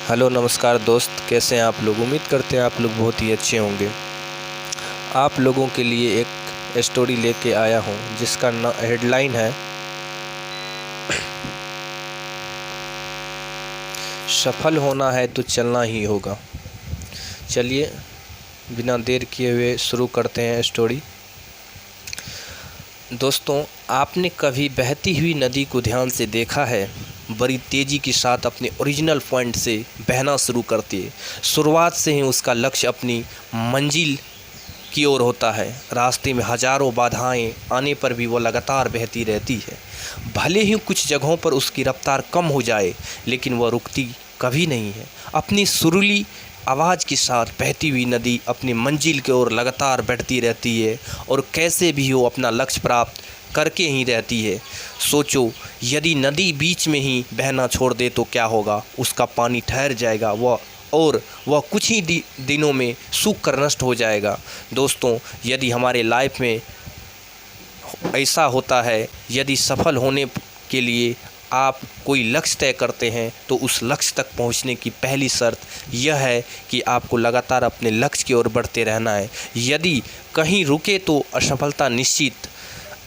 Hello नमस्कार दोस्त, कैसे हैं आप लोग। उम्मीद करते हैं आप लोग बहुत ही अच्छे होंगे। आप लोगों के लिए एक स्टोरी लेके आया हूं जिसका हेडलाइन है सफल होना है तो चलना ही होगा। चलिए बिना देर किए हुए शुरू करते हैं स्टोरी। दोस्तों, आपने कभी बहती हुई नदी को ध्यान से देखा है? बड़ी तेज़ी के साथ अपने ओरिजिनल पॉइंट से बहना शुरू करती है। शुरुआत से ही उसका लक्ष्य अपनी मंजिल की ओर होता है। रास्ते में हजारों बाधाएं आने पर भी वो लगातार बहती रहती है। भले ही कुछ जगहों पर उसकी रफ्तार कम हो जाए, लेकिन वह रुकती कभी नहीं है। अपनी सुरीली आवाज़ के साथ बहती हुई नदी अपनी मंजिल की ओर लगातार बढ़ती रहती है और कैसे भी हो अपना लक्ष्य प्राप्त करके ही रहती है। सोचो, यदि नदी बीच में ही बहना छोड़ दे तो क्या होगा? उसका पानी ठहर जाएगा वह कुछ ही दिनों में सूख कर नष्ट हो जाएगा। दोस्तों, यदि हमारे लाइफ में ऐसा होता है, यदि सफल होने के लिए आप कोई लक्ष्य तय करते हैं तो उस लक्ष्य तक पहुंचने की पहली शर्त यह है कि आपको लगातार अपने लक्ष्य की ओर बढ़ते रहना है। यदि कहीं रुके तो असफलता निश्चित।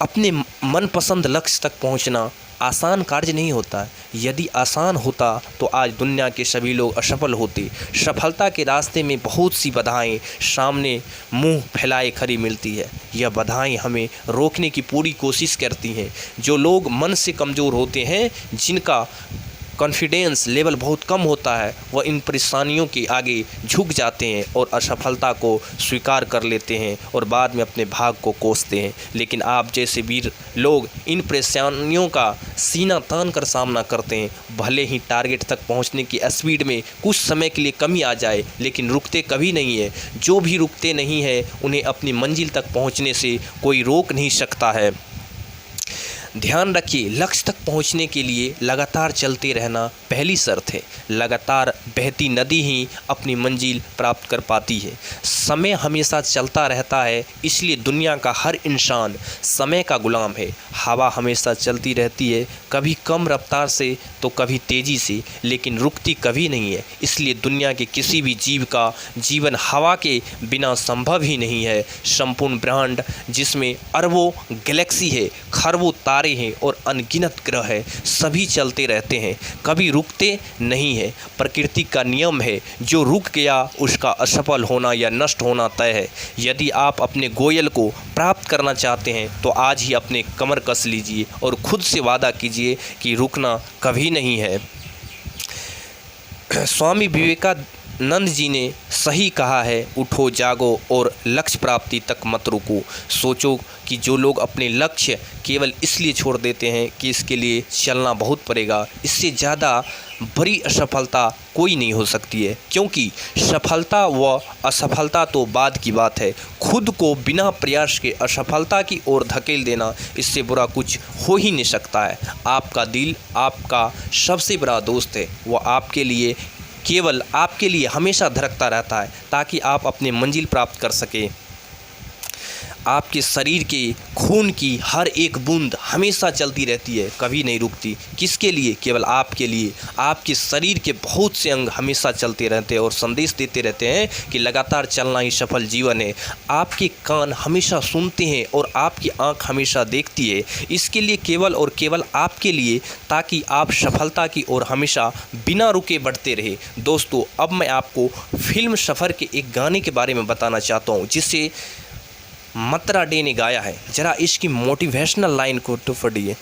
अपने मनपसंद लक्ष्य तक पहुंचना आसान कार्य नहीं होता है। यदि आसान होता तो आज दुनिया के सभी लोग असफल होते। सफलता के रास्ते में बहुत सी बाधाएं सामने मुंह फैलाए खड़ी मिलती है। यह बाधाएं हमें रोकने की पूरी कोशिश करती हैं। जो लोग मन से कमज़ोर होते हैं, जिनका कॉन्फिडेंस लेवल बहुत कम होता है, वह इन परेशानियों के आगे झुक जाते हैं और असफलता को स्वीकार कर लेते हैं और बाद में अपने भाग को कोसते हैं। लेकिन आप जैसे वीर लोग इन परेशानियों का सीना तान कर सामना करते हैं। भले ही टारगेट तक पहुंचने की स्पीड में कुछ समय के लिए कमी आ जाए, लेकिन रुकते कभी नहीं है। जो भी रुकते नहीं है, उन्हें अपनी मंजिल तक पहुँचने से कोई रोक नहीं सकता है। ध्यान रखिए, लक्ष्य तक पहुंचने के लिए लगातार चलते रहना पहली शर्त है। लगातार बहती नदी ही अपनी मंजिल प्राप्त कर पाती है। समय हमेशा चलता रहता है, इसलिए दुनिया का हर इंसान समय का गुलाम है। हवा हमेशा चलती रहती है, कभी कम रफ्तार से तो कभी तेज़ी से, लेकिन रुकती कभी नहीं है। इसलिए दुनिया के किसी भी जीव का जीवन हवा के बिना संभव ही नहीं है। संपूर्ण ब्रह्मांड जिसमें अरबों गैलेक्सी है, खरबों तारे हैं और अनगिनत ग्रह है, सभी चलते रहते हैं, कभी रुकते नहीं है। प्रकृति का नियम है, जो रुक गया उसका असफल होना या नष्ट होना तय है। यदि आप अपने गोयल को प्राप्त करना चाहते हैं तो आज ही अपने कमर कस लीजिए और खुद से वादा कीजिए कि रुकना कभी नहीं है। स्वामी विवेकानंद जी ने सही कहा है, उठो जागो और लक्ष्य प्राप्ति तक मत रुको। सोचो कि जो लोग अपने लक्ष्य केवल इसलिए छोड़ देते हैं कि इसके लिए चलना बहुत पड़ेगा, इससे ज़्यादा बड़ी असफलता कोई नहीं हो सकती है। क्योंकि सफलता व असफलता तो बाद की बात है। खुद को बिना प्रयास के असफलता की ओर धकेल देना, इससे बुरा कुछ हो ही नहीं सकता है। आपका दिल आपका सबसे बड़ा दोस्त है। वह केवल आपके लिए हमेशा धड़कता रहता है ताकि आप अपनी मंजिल प्राप्त कर सकें। आपके शरीर के खून की हर एक बूंद हमेशा चलती रहती है, कभी नहीं रुकती। किसके लिए? केवल आपके लिए। आपके शरीर के बहुत से अंग हमेशा चलते रहते हैं और संदेश देते रहते हैं कि लगातार चलना ही सफल जीवन है। आपके कान हमेशा सुनते हैं और आपकी आंख हमेशा देखती है, इसके लिए केवल और केवल आपके लिए, ताकि आप सफलता की ओर हमेशा बिना रुके बढ़ते रहे। दोस्तों, अब मैं आपको फिल्म सफ़र के एक गाने के बारे में बताना चाहता हूँ, जिससे मात्रा डे ने गाया है। जरा इसकी मोटिवेशनल लाइन को तो पढ़िए।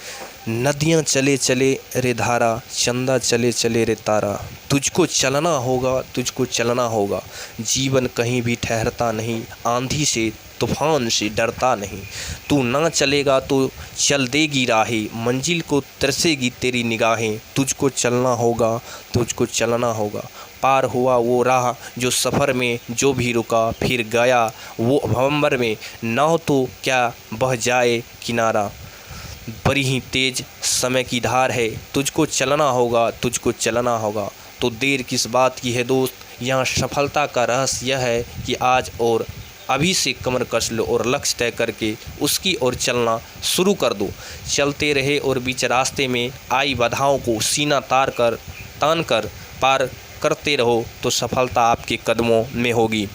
नदियाँ चले चले रे धारा, चंदा चले चले रे तारा, तुझको चलना होगा, तुझको चलना होगा। जीवन कहीं भी ठहरता नहीं, आंधी से तूफान से डरता नहीं। तू ना चलेगा तो चल देगी राहें, मंजिल को तरसेगी तेरी निगाहें। तुझको चलना होगा, तुझको चलना होगा। पार हुआ वो राह जो सफ़र में जो भी रुका, फिर गया वो भंवर में, नाव तो क्या बह जाए किनारा। बड़ी ही तेज समय की धार है, तुझको चलना होगा, तुझको चलना होगा। तो देर किस बात की है दोस्त, यहाँ सफलता का रहस्य यह है कि आज और अभी से कमर कस लो और लक्ष्य तय करके उसकी ओर चलना शुरू कर दो। चलते रहे और बीच रास्ते में आई बाधाओं को सीना तान कर पार करते रहो तो सफलता आपके कदमों में होगी।